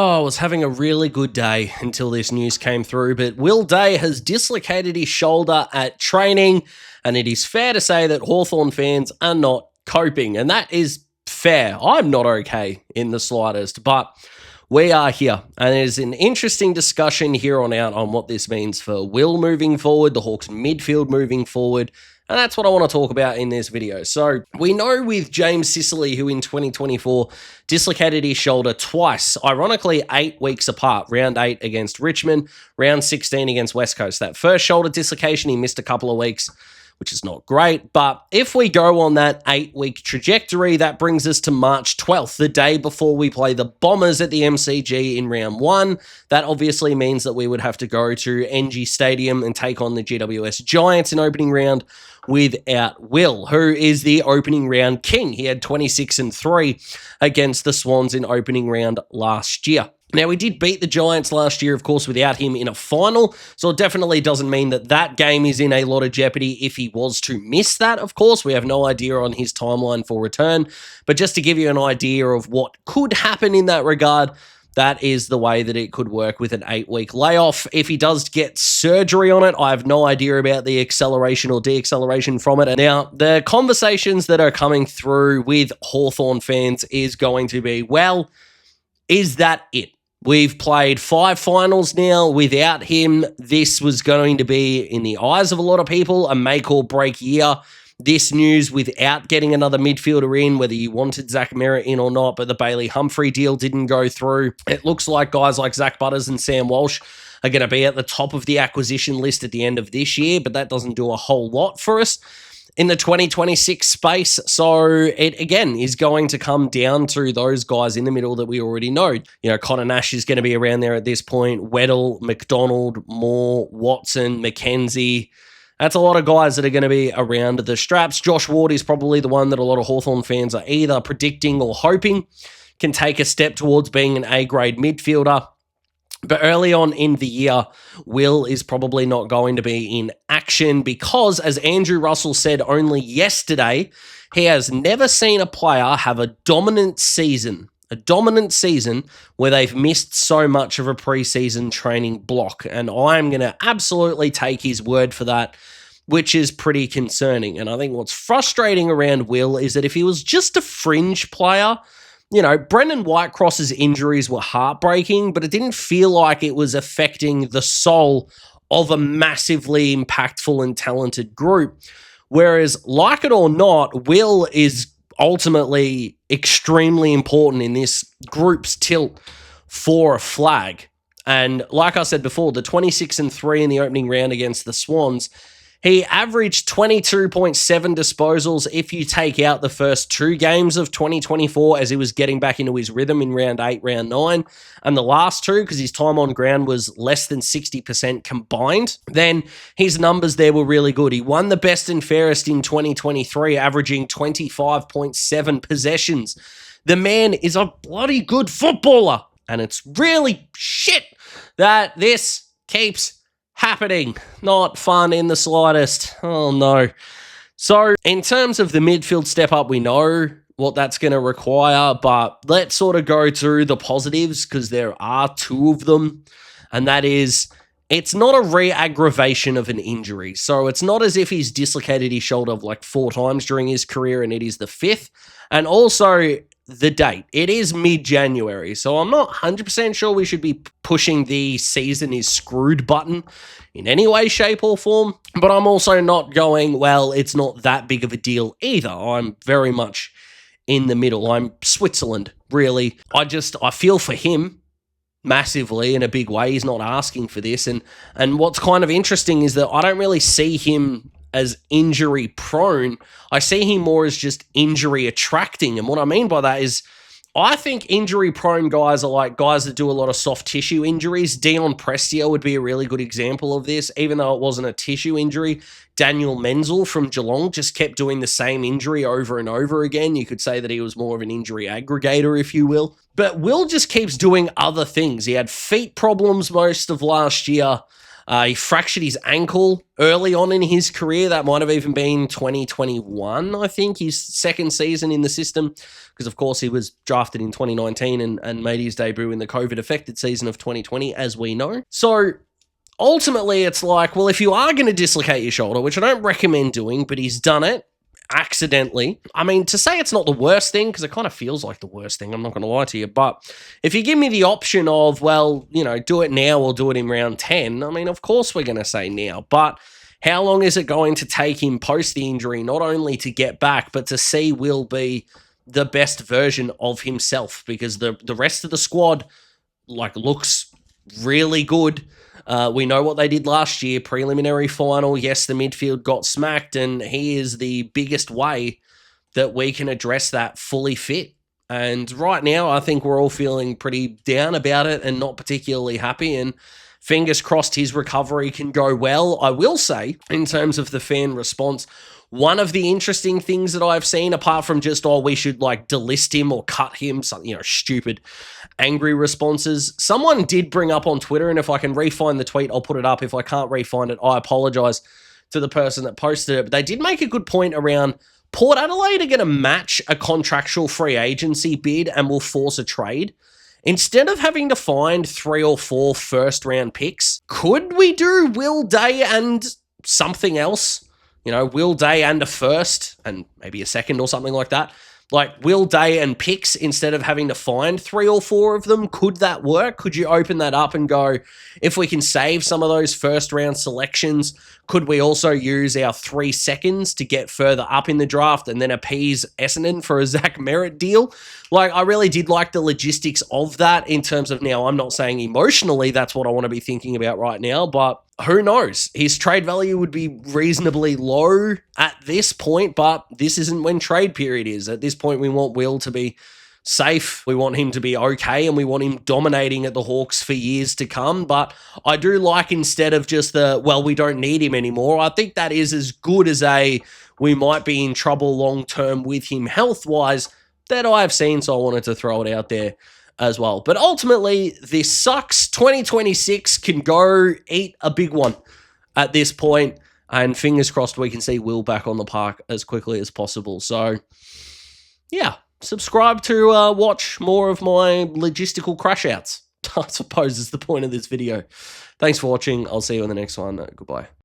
Oh, I was having a really good day until this news came through, but Will Day has dislocated his shoulder at training, and it is fair to say that Hawthorn fans are not coping, and that is fair. I'm not okay in the slightest, but we are here, and there's an interesting discussion here on out on what this means for Will moving forward, the Hawks midfield moving forward, and that's what I want to talk about in this video. So we know with James Sicily, who in 2024 dislocated his shoulder twice, ironically 8 weeks apart, round 8 against Richmond, round 16 against West Coast. That first shoulder dislocation, he missed a couple of weeks, which is not great. But if we go on that 8-week trajectory, that brings us to March 12th, the day before we play the Bombers at the MCG in round 1. That obviously means that we would have to go to NG Stadium and take on the GWS Giants in opening round without Will, who is the opening round king. He had 26-3 against the Swans in opening round last year. Now, we did beat the Giants last year, of course, without him in a final, so it definitely doesn't mean that that game is in a lot of jeopardy if he was to miss that, of course. We have no idea on his timeline for return, but just to give you an idea of what could happen in that regard, that is the way that it could work with an 8-week layoff. If he does get surgery on it, I have no idea about the acceleration or deacceleration from it. Now, the conversations that are coming through with Hawthorn fans is going to be, well, is that it? We've played 5 finals now without him. This was going to be, in the eyes of a lot of people, a make or break year. This news without getting another midfielder in, whether you wanted Zach Merritt in or not, but the Bailey Humphrey deal didn't go through. It looks like guys like Zach Butters and Sam Walsh are going to be at the top of the acquisition list at the end of this year, but that doesn't do a whole lot for us in the 2026 space. So it, again, is going to come down to those guys in the middle that we already know. You know, Connor Nash is going to be around there at this point. Weddle, McDonald, Moore, Watson, McKenzie. That's a lot of guys that are going to be around the straps. Josh Ward is probably the one that a lot of Hawthorn fans are either predicting or hoping can take a step towards being an A-grade midfielder. But early on in the year, Will is probably not going to be in action because, as Andrew Russell said only yesterday, he has never seen a player have a dominant season where they've missed so much of a preseason training block. And I'm going to absolutely take his word for that, which is pretty concerning. And I think what's frustrating around Will is that if he was just a fringe player, you know, Brendan Whitecross's injuries were heartbreaking, but it didn't feel like it was affecting the soul of a massively impactful and talented group. Whereas, like it or not, Will is ultimately extremely important in this group's tilt for a flag. And like I said before, the 26-3 in the opening round against the Swans, he averaged 22.7 disposals if you take out the first 2 games of 2024 as he was getting back into his rhythm in round 8, round 9, and the last 2 because his time on ground was less than 60% combined. Then his numbers there were really good. He won the best and fairest in 2023, averaging 25.7 possessions. The man is a bloody good footballer, and it's really shit that this keeps happening. Not fun in the slightest. Oh no. So in terms of the midfield step up, we know what that's going to require, but let's sort of go through the positives because there are 2 of them. And that is, it's not a re-aggravation of an injury. So it's not as if he's dislocated his shoulder like 4 times during his career and it is the 5th. And also the date. It is mid-January, so I'm not 100% sure we should be pushing the season is screwed button in any way, shape, or form, but I'm also not going, well, it's not that big of a deal either. I'm very much in the middle. I'm Switzerland, really. I feel for him massively in a big way. He's not asking for this, and what's kind of interesting is that I don't really see him as injury prone. I see him more as just injury attracting. And what I mean by that is I think injury prone guys are like guys that do a lot of soft tissue injuries. Dion Prestia would be a really good example of this, even though it wasn't a tissue injury. Daniel Menzel from Geelong just kept doing the same injury over and over again. You could say that he was more of an injury aggregator, if you will. But Will just keeps doing other things. He had feet problems most of last year. He fractured his ankle early on in his career. That might have even been 2021, I think, his second season in the system, because, of course, he was drafted in 2019 and made his debut in the COVID-affected season of 2020, as we know. So ultimately, it's like, well, if you are going to dislocate your shoulder, which I don't recommend doing, but he's done it accidentally. I mean, to say it's not the worst thing, because it kind of feels like the worst thing, I'm not going to lie to you, but if you give me the option of, well, you know, do it now or do it in round 10, I mean, of course we're going to say now, but how long is it going to take him post the injury, not only to get back, but to see Will be the best version of himself? Because the rest of the squad, like, looks really good. We know what they did last year, preliminary final. Yes, the midfield got smacked, and he is the biggest way that we can address that fully fit. And right now, I think we're all feeling pretty down about it and not particularly happy, and fingers crossed his recovery can go well. I will say, in terms of the fan response, one of the interesting things that I've seen, apart from just, oh, we should like delist him or cut him, something, you know, stupid, angry responses, someone did bring up on Twitter, and if I can re-find the tweet, I'll put it up. If I can't re-find it, I apologize to the person that posted it. But they did make a good point around Port Adelaide are going to match a contractual free agency bid and will force a trade. Instead of having to find 3 or 4 first-round picks, could we do Will Day and something else? You know, Will Day and a first and maybe a second or something like that. Like Will Day and picks instead of having to find 3 or 4 of them. Could that work? Could you open that up and go, if we can save some of those first-round selections, could we also use our 3 seconds to get further up in the draft and then appease Essendon for a Zach Merritt deal? Like, I really did like the logistics of that in terms of, now, I'm not saying emotionally that's what I want to be thinking about right now, but who knows? His trade value would be reasonably low at this point, but this isn't when trade period is. At this point, we want Will to be safe. We want him to be okay, and we want him dominating at the Hawks for years to come. But I do like, instead of just the, well, we don't need him anymore, I think that is as good as a, we might be in trouble long-term with him health-wise, that I've seen, so I wanted to throw it out there as well. But ultimately, this sucks. 2026 can go eat a big one at this point, and fingers crossed we can see Will back on the park as quickly as possible. So, yeah, subscribe to watch more of my logistical crash outs, I suppose is the point of this video. Thanks for watching. I'll see you in the next one. Goodbye.